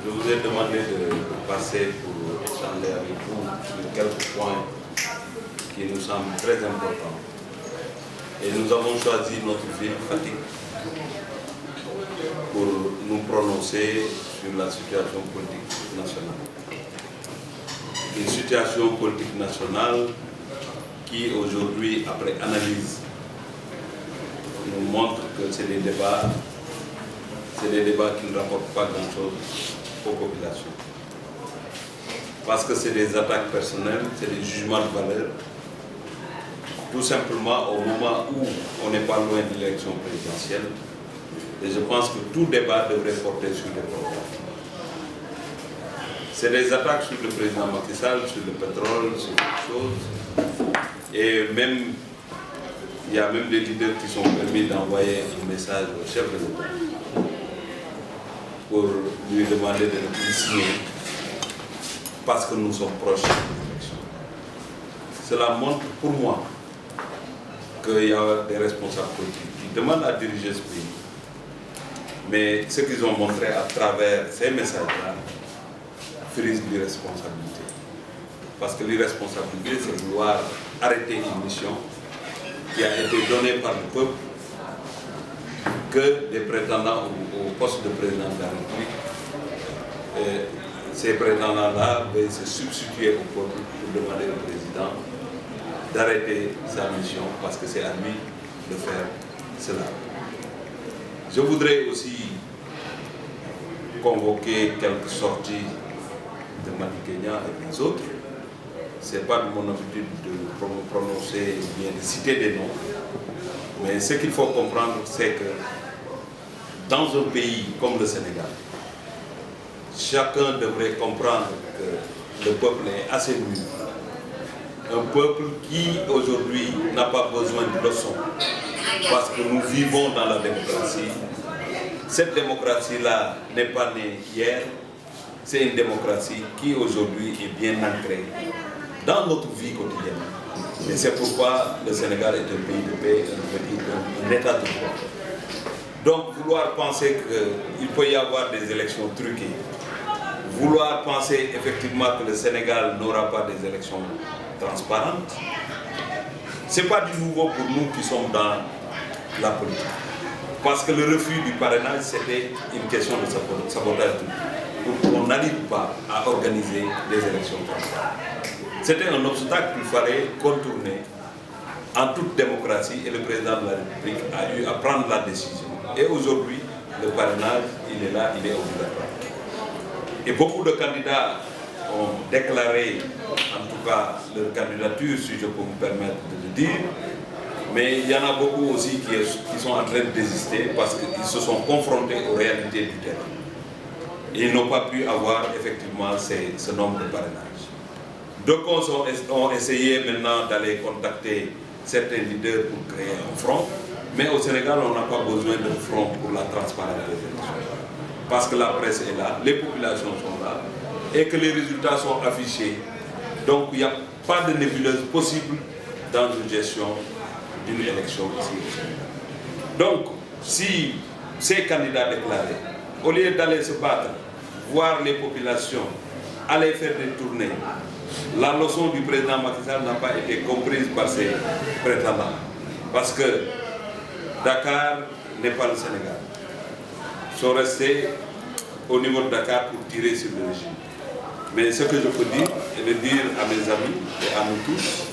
Je vous ai demandé de passer pour échanger avec vous sur quelques points qui nous semblent très importants. Et nous avons choisi notre ville, Fatick, pour nous prononcer sur la situation politique nationale. Une situation politique nationale qui aujourd'hui, après analyse, nous montre que c'est des débats qui ne rapportent pas grand-chose aux populations. Parce que c'est des attaques personnelles, c'est des jugements de valeur, tout simplement au moment où on n'est pas loin de l'élection présidentielle. Et je pense que tout débat devrait porter sur les programmes. C'est des attaques sur le président Macky Sall, sur le pétrole, sur d'autres choses. Et même, il y a même des leaders qui sont permis d'envoyer un message au chef de l'État pour lui demander de ne plus signer parce que nous sommes proches de l'élection. Cela montre pour moi qu'il y a des responsables politiques qui demandent à diriger ce pays. Mais ce qu'ils ont montré à travers ces messages-là frise l'irresponsabilité. Parce que l'irresponsabilité, c'est vouloir arrêter une mission qui a été donnée par le peuple, que des prétendants au poste de président de la République, ces prétendants-là veulent se substituer au peuple pour demander au président d'arrêter sa mission parce que c'est à lui de faire cela. Je voudrais aussi convoquer quelques sorties de Madi Kenya et des autres. Ce n'est pas de mon habitude de prononcer ou bien de citer des noms, mais ce qu'il faut comprendre, c'est que dans un pays comme le Sénégal, chacun devrait comprendre que le peuple est assez mûr. Un peuple qui aujourd'hui n'a pas besoin de leçons, parce que nous vivons dans la démocratie. Cette démocratie-là n'est pas née hier, c'est une démocratie qui aujourd'hui est bien ancrée dans notre vie quotidienne. Et c'est pourquoi le Sénégal est un pays de paix, un état de droit. Donc vouloir penser qu'il peut y avoir des élections truquées, vouloir penser effectivement que le Sénégal n'aura pas des élections transparentes, ce n'est pas du nouveau pour nous qui sommes dans la politique. Parce que le refus du parrainage, c'était une question de sabotage pour qu'on n'arrive pas à organiser des élections transparentes. C'était un obstacle qu'il fallait contourner en toute démocratie et le président de la République a eu à prendre la décision. Et aujourd'hui, le parrainage, il est là, il est obligatoire. Et beaucoup de candidats ont déclaré, en tout cas, leur candidature, si je peux me permettre de le dire. Mais il y en a beaucoup aussi qui sont en train de désister parce qu'ils se sont confrontés aux réalités du terrain. Et ils n'ont pas pu avoir effectivement ce nombre de parrainages. Donc on ont essayé maintenant d'aller contacter certains leaders pour créer un front. Mais au Sénégal, on n'a pas besoin de front pour la transparence des élections. Parce que la presse est là, les populations sont là, et que les résultats sont affichés. Donc il n'y a pas de nébuleuse possible dans une gestion d'une élection ici au Sénégal. Donc, si ces candidats déclarés, au lieu d'aller se battre, voir les populations, aller faire des tournées, la leçon du président Macky Sall n'a pas été comprise par ses prétendants. Parce que Dakar n'est pas le Sénégal. Ils sont restés au niveau de Dakar pour tirer sur le régime. Mais ce que je peux dire, et le dire à mes amis et à nous tous,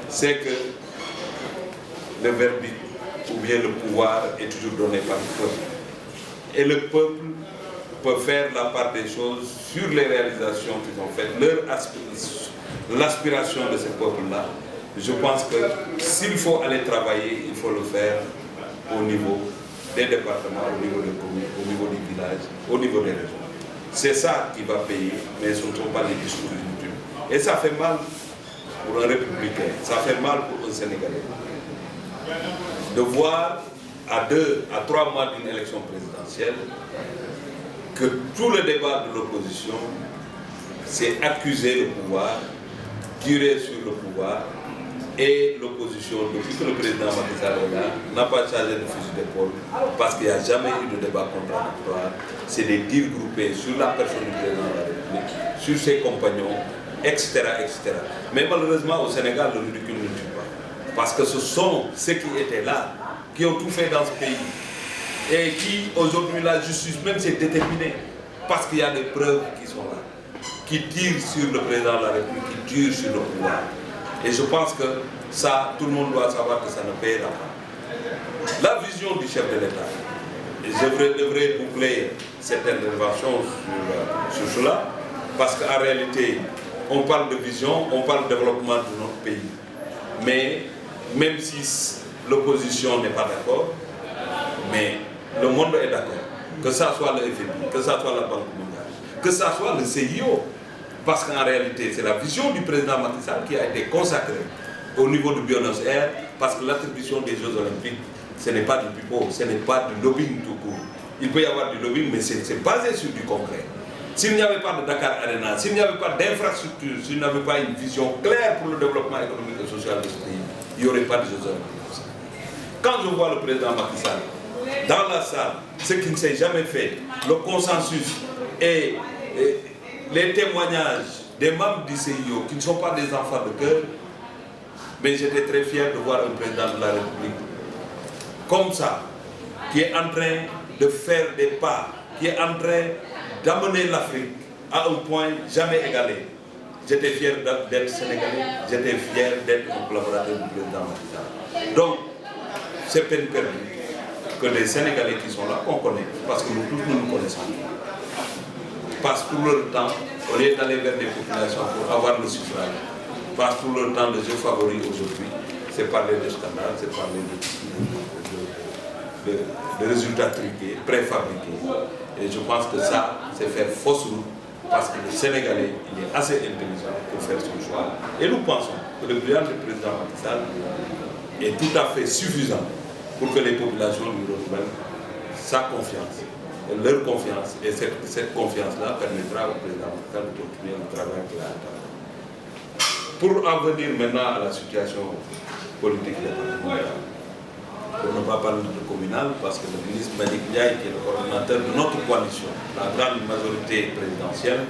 c'est que le verdict ou bien le pouvoir est toujours donné par le peuple. Et le peuple peut faire la part des choses sur les réalisations qu'ils ont faites, l'aspiration de ce peuple-là. Je pense que s'il faut aller travailler, il faut le faire au niveau des départements, au niveau des communes, au niveau des villages, au niveau des régions. C'est ça qui va payer, mais ce ne sont pas les discours inutiles. Et ça fait mal pour un républicain, ça fait mal pour un Sénégalais de voir à 2 à 3 mois d'une élection présidentielle que tout le débat de l'opposition, c'est accuser le pouvoir, tirer sur le pouvoir Et l'opposition, depuis que le président Macky Sall est là, n'a pas chargé de fusil d'épaule parce qu'il n'y a jamais eu de débat contradictoire. C'est des tirs groupés sur la personne du président de la République, sur ses compagnons, etc., etc. Mais malheureusement, au Sénégal, le ridicule ne tue pas. Parce que ce sont ceux qui étaient là, qui ont tout fait dans ce pays. Et qui, aujourd'hui, la justice même s'est déterminée. Parce qu'il y a des preuves qui sont là. Qui tirent sur le président de la République, qui tirent sur le pouvoir. Et je pense que ça, tout le monde doit savoir que ça ne payera pas. La vision du chef de l'État, et je devrais boucler cette intervention sur cela, parce qu'en réalité, on parle de vision, on parle de développement de notre pays. Mais même si l'opposition n'est pas d'accord, mais le monde est d'accord. Que ça soit le FMI, que ça soit la Banque mondiale, que ça soit le CIO. Parce qu'en réalité, c'est la vision du président Macky Sall qui a été consacrée au niveau du Buenos Aires, parce que l'attribution des Jeux Olympiques, ce n'est pas du pipeau, ce n'est pas du lobbying tout court. Il peut y avoir du lobbying, mais c'est basé sur du concret. S'il n'y avait pas de Dakar Arena, s'il n'y avait pas d'infrastructure, s'il n'y avait pas une vision claire pour le développement économique et social de ce pays, il n'y aurait pas de Jeux Olympiques. Quand je vois le président Macky Sall dans la salle, ce qui ne s'est jamais fait, le consensus et les témoignages des membres du CIO qui ne sont pas des enfants de cœur, mais j'étais très fier de voir un président de la République comme ça, qui est en train de faire des pas, qui est en train d'amener l'Afrique à un point jamais égalé. J'étais fier d'être Sénégalais, j'étais fier d'être un collaborateur du président Macky Sall. Donc, c'est peine perdue que les Sénégalais qui sont là, qu'on connaît, parce que nous tous nous connaissons, passent tout leur temps, au lieu d'aller vers des populations pour avoir le suffrage, passent tout leur temps, le jeu favori aujourd'hui, c'est parler de scandale, c'est parler de résultats truqués, préfabriqués. Et je pense que ça, c'est faire fausse route, parce que le Sénégalais, il est assez intelligent pour faire son choix. Et nous pensons que le brillant du président Macky Sall est tout à fait suffisant pour que les populations lui renouvellent sa confiance, leur confiance. Et cette confiance-là permettra au président Macky Sall de continuer le travail qu'il a entamé. Pour en venir maintenant à la situation politique départementale, pour ne pas parler de communal, parce que le ministre Madick Ndiaye, qui est le coordinateur de notre coalition, la grande majorité présidentielle,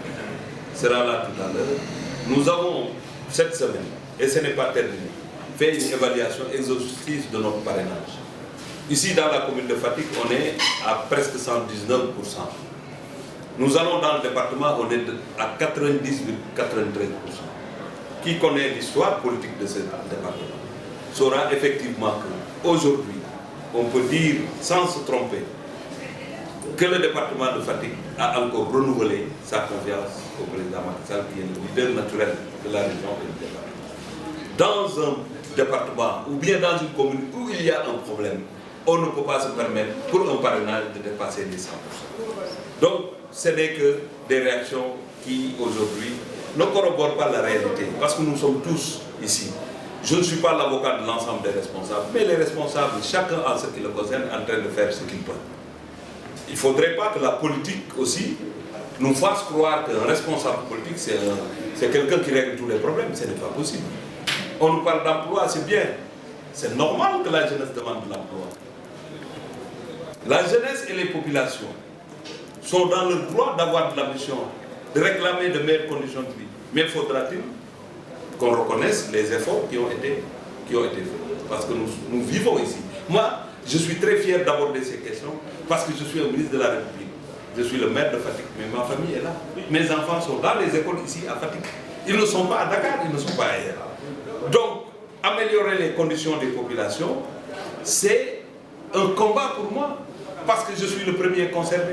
sera là tout à l'heure. Nous avons cette semaine, et ce n'est pas terminé, fait une évaluation exhaustive de notre parrainage. Ici, dans la commune de Fatick, on est à presque 119%. Nous allons dans le département, on est à 90,93%. Qui connaît l'histoire politique de ce département saura effectivement qu'aujourd'hui, on peut dire sans se tromper que le département de Fatick a encore renouvelé sa confiance au président Macky Sall, qui est le leader naturel de la région et du département. Dans un département ou bien dans une commune où il y a un problème, on ne peut pas se permettre pour un parrainage de dépasser les 100%. Donc, ce n'est que des réactions qui aujourd'hui ne corroborent pas la réalité, parce que nous sommes tous ici. Je ne suis pas l'avocat de l'ensemble des responsables, mais les responsables, chacun en ce qui le concerne, en train de faire ce qu'il peut. Il ne faudrait pas que la politique aussi nous fasse croire qu'un responsable politique, c'est quelqu'un qui règle tous les problèmes. Ce n'est pas possible. On nous parle d'emploi, c'est bien. C'est normal que la jeunesse demande de l'emploi. La jeunesse et les populations sont dans le droit d'avoir de l'ambition, de réclamer de meilleures conditions de vie. Mais faudra-t-il qu'on reconnaisse les efforts qui ont été faits. Parce que nous vivons ici. Moi, je suis très fier d'aborder ces questions parce que je suis un ministre de la République. Je suis le maire de Fatick, mais ma famille est là. Mes enfants sont dans les écoles ici à Fatick. Ils ne sont pas à Dakar, ils ne sont pas ailleurs. Donc, améliorer les conditions des populations, c'est un combat pour moi parce que je suis le premier concerné.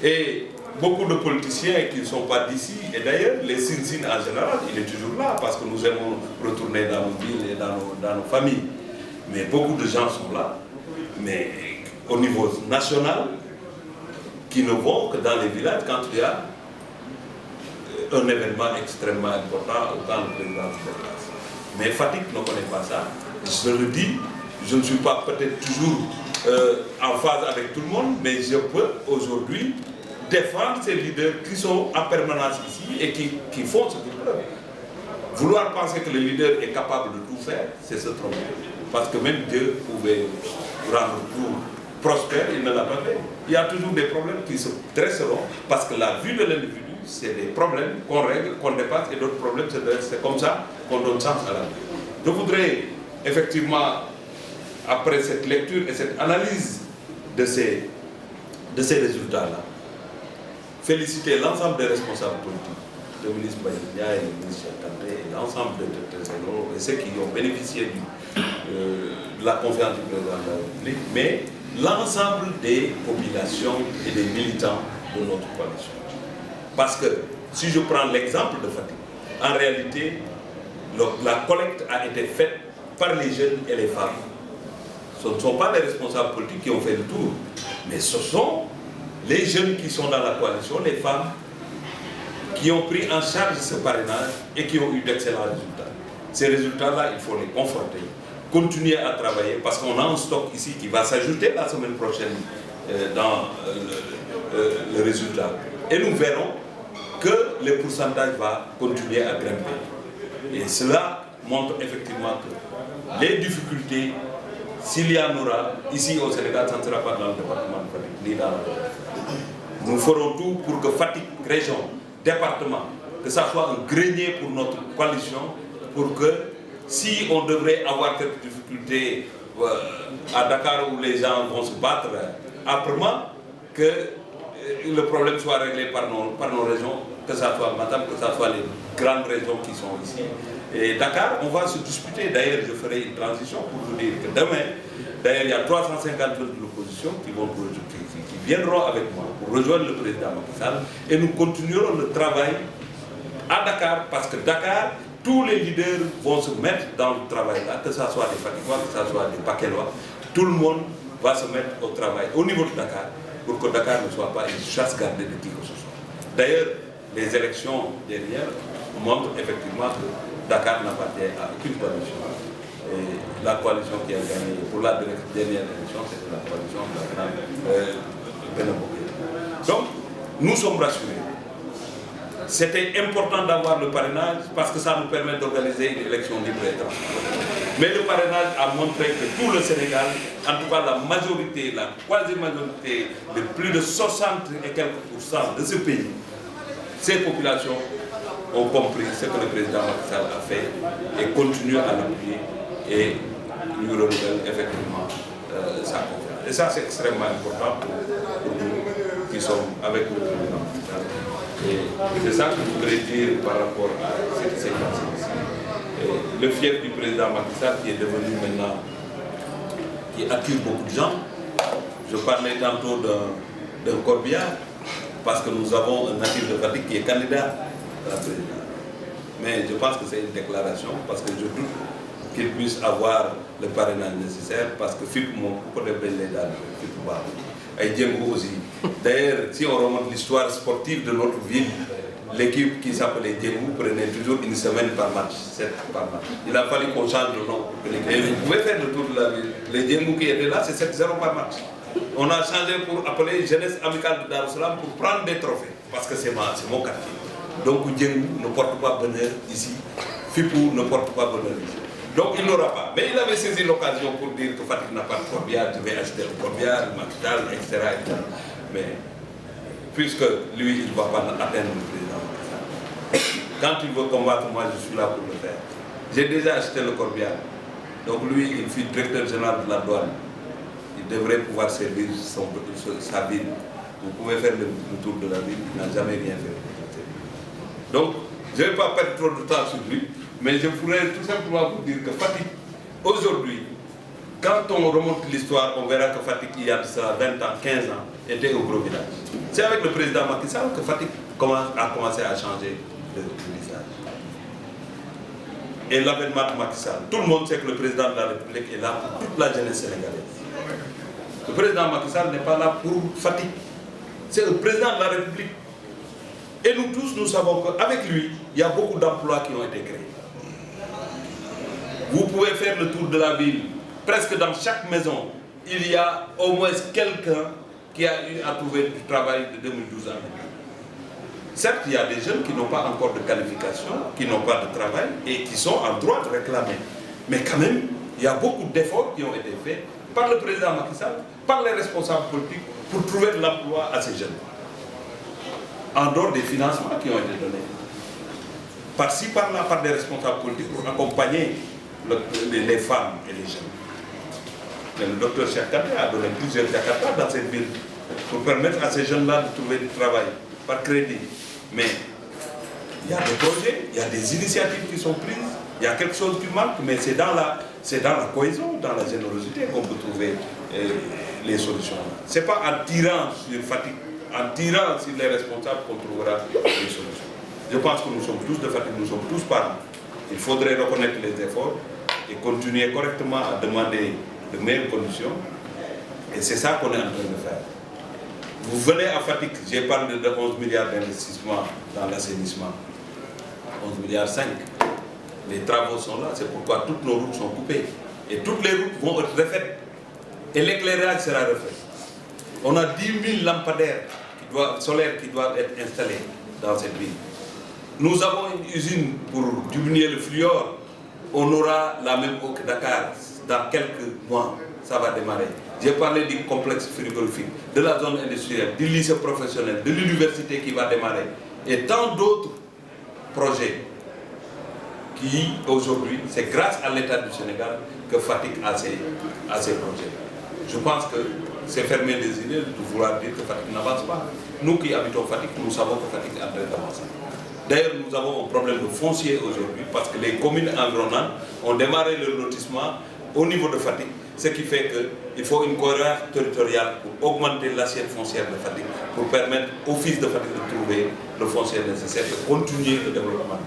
Et beaucoup de politiciens qui ne sont pas d'ici, et d'ailleurs, les Sinsines en général, il est toujours là, parce que nous aimons retourner dans nos villes et dans nos familles. Mais beaucoup de gens sont là, mais au niveau national, qui ne vont que dans les villages quand il y a un événement extrêmement important au temps du président de la place. Mais Fatick ne connaît pas ça. Je le dis, je ne suis pas peut-être toujours en phase avec tout le monde, mais je peux aujourd'hui défendre ces leaders qui sont en permanence ici et qui font ce qu'ils peuvent. Vouloir penser que le leader est capable de tout faire, c'est se tromper. Parce que même Dieu pouvait rendre tout prospère, il ne l'a pas fait. Il y a toujours des problèmes qui se dresseront parce que la vue de l'individu, c'est des problèmes qu'on règle, qu'on dépasse et d'autres problèmes se dressent. C'est comme ça qu'on donne sens à la vie. Je voudrais effectivement, après cette lecture et cette analyse de ces résultats-là, féliciter l'ensemble des responsables politiques, le ministre Baïdia et le ministre Kanté et l'ensemble des ténors et ceux qui ont bénéficié de la confiance du président de la République, mais l'ensemble des populations et des militants de notre coalition. Parce que si je prends l'exemple de Fatick, en réalité, la collecte a été faite par les jeunes et les femmes. Ce ne sont pas les responsables politiques qui ont fait le tour, mais ce sont les jeunes qui sont dans la coalition, les femmes, qui ont pris en charge ce parrainage et qui ont eu d'excellents résultats. Ces résultats-là, il faut les confronter, continuer à travailler, parce qu'on a un stock ici qui va s'ajouter la semaine prochaine dans le résultat. Et nous verrons que le pourcentage va continuer à grimper. Et cela montre effectivement que les difficultés, s'il y en aura, ici au Sénégal, ça ne sera pas dans le département de Fatick, ni dans le... Nous ferons tout pour que Fatick, région, département, que ça soit un grenier pour notre coalition, pour que si on devrait avoir quelques difficultés à Dakar où les gens vont se battre âprement, que le problème soit réglé par nos régions, que ce soit Matam, que ce soit les grandes régions qui sont ici. Et Dakar, on va se disputer. D'ailleurs, je ferai une transition pour vous dire que demain, d'ailleurs, il y a 350 de l'opposition qui viendront avec moi pour rejoindre le président Macky Sall et nous continuerons le travail à Dakar parce que Dakar, tous les leaders vont se mettre dans le travail là, que ce soit des Fatickois, que ce soit des Bakellois, tout le monde va se mettre au travail au niveau de Dakar pour que Dakar ne soit pas une chasse gardée de qui que ce soit. D'ailleurs, les élections dernières montrent effectivement que Dakar n'appartient à aucune coalition. Et la coalition qui a gagné pour la dernière élection, c'était la coalition de la grande Donc, nous sommes rassurés. C'était important d'avoir le parrainage parce que ça nous permet d'organiser une élection libre et transparente. Mais le parrainage a montré que tout le Sénégal, en tout cas la majorité, la quasi-majorité de plus de 60 et quelques % de ce pays, ces populations ont compris ce que le président Macky Sall a fait et continuent à l'appuyer et lui renouvellent effectivement sa confiance. Et ça, c'est extrêmement important pour nous qui sommes avec le président Macky Sall. Et c'est ça que je voudrais dire par rapport à ce qui s'est passé ici. Et le fief du président Macky Sall qui est devenu maintenant, qui attire beaucoup de gens. Je parlais tantôt d'un corbillard, parce que nous avons un natif de Fatick qui est candidat à la présidence. Mais je pense que c'est une déclaration, parce que je doute qu'il puisse avoir le parrainage nécessaire, parce que FIP, mon côté les dames, et Djembo aussi. D'ailleurs, si on remonte l'histoire sportive de notre ville, l'équipe qui s'appelait Djembo prenait toujours une semaine par match, 7 par match. Il a fallu qu'on change le nom. Et vous pouvez faire le tour de la ville. Les Djembo qui étaient là, c'est 7-0 par match. On a changé pour appeler Jeunesse Amicale de Dar es Salaam pour prendre des trophées, parce que c'est mon quartier. Donc Djembo ne porte pas bonheur ici, Fipou ne porte pas bonheur ici. Donc il n'aura pas. Mais il avait saisi l'occasion pour dire que Fatick n'a pas de corbillard, je vais acheter le corbillard, le Makital, etc., etc. Mais puisque lui, il ne va pas atteindre le président. Quand il veut combattre, moi je suis là pour le faire. J'ai déjà acheté le corbillard. Donc lui, il fut directeur général de la douane. Il devrait pouvoir servir sa ville. Vous pouvez faire le tour de la ville, il n'a jamais rien fait. Donc, je ne vais pas perdre trop de temps sur lui, mais je pourrais tout simplement vous dire que Fatick, aujourd'hui, quand on remonte l'histoire, on verra que Fatick, il y a 20 ans, 15 ans, était au gros village. C'est avec le président Macky Sall que Fatick a commencé à changer de visage. Et l'avènement de Macky Sall, tout le monde sait que le président de la République est là pour toute la jeunesse sénégalaise. Le président Macky Sall n'est pas là pour Fatick. C'est le président de la République. Et nous tous, nous savons qu'avec lui, il y a beaucoup d'emplois qui ont été créés. Vous pouvez faire le tour de la ville. Presque dans chaque maison, il y a au moins quelqu'un qui a eu à trouver du travail de 2012 à maintenant. Certes, il y a des jeunes qui n'ont pas encore de qualification, qui n'ont pas de travail et qui sont en droit de réclamer. Mais quand même, il y a beaucoup d'efforts qui ont été faits par le président Macky Sall, par les responsables politiques pour trouver de l'emploi à ces jeunes. En dehors des financements qui ont été donnés. Par-ci, par-là, par des responsables politiques pour accompagner les femmes et les jeunes. Mais le docteur Cheikh Kanté a donné plusieurs Jakarta dans cette ville pour permettre à ces jeunes-là de trouver du travail par crédit. Mais il y a des projets, il y a des initiatives qui sont prises, il y a quelque chose qui manque, mais c'est dans la cohésion, dans la générosité qu'on peut trouver les solutions. Ce n'est pas en tirant sur Fatick, en tirant sur les responsables qu'on trouvera les solutions. Je pense que nous sommes tous de Fatick, nous sommes tous parents. Il faudrait reconnaître les efforts et continuer correctement à demander de meilleures conditions. Et c'est ça qu'on est en train de faire. Vous venez à Fatick, j'ai parlé de 11 milliards d'investissements dans l'assainissement. 11 milliards 5. Les travaux sont là, c'est pourquoi toutes nos routes sont coupées. Et toutes les routes vont être refaites. Et l'éclairage sera refait. On a 10 000 lampadaires solaires qui doivent être installés dans cette ville. Nous avons une usine pour diminuer le fluor. On aura la même eau que Dakar. Dans quelques mois, ça va démarrer. J'ai parlé du complexe frigorifique, de la zone industrielle, du lycée professionnel, de l'université qui va démarrer. Et tant d'autres projets qui, aujourd'hui, c'est grâce à l'État du Sénégal que Fatick a ces projets. Je pense que c'est fermer les idées de vouloir dire que Fatick n'avance pas. Nous qui habitons Fatick, nous savons que Fatick est en train d'avancer. D'ailleurs, nous avons un problème de foncier aujourd'hui parce que les communes environnantes ont démarré leur lotissement au niveau de Fatick, ce qui fait qu'il faut une cohérence territoriale pour augmenter l'assiette foncière de Fatick, pour permettre au fils de Fatick de trouver le foncier nécessaire et continuer le développement.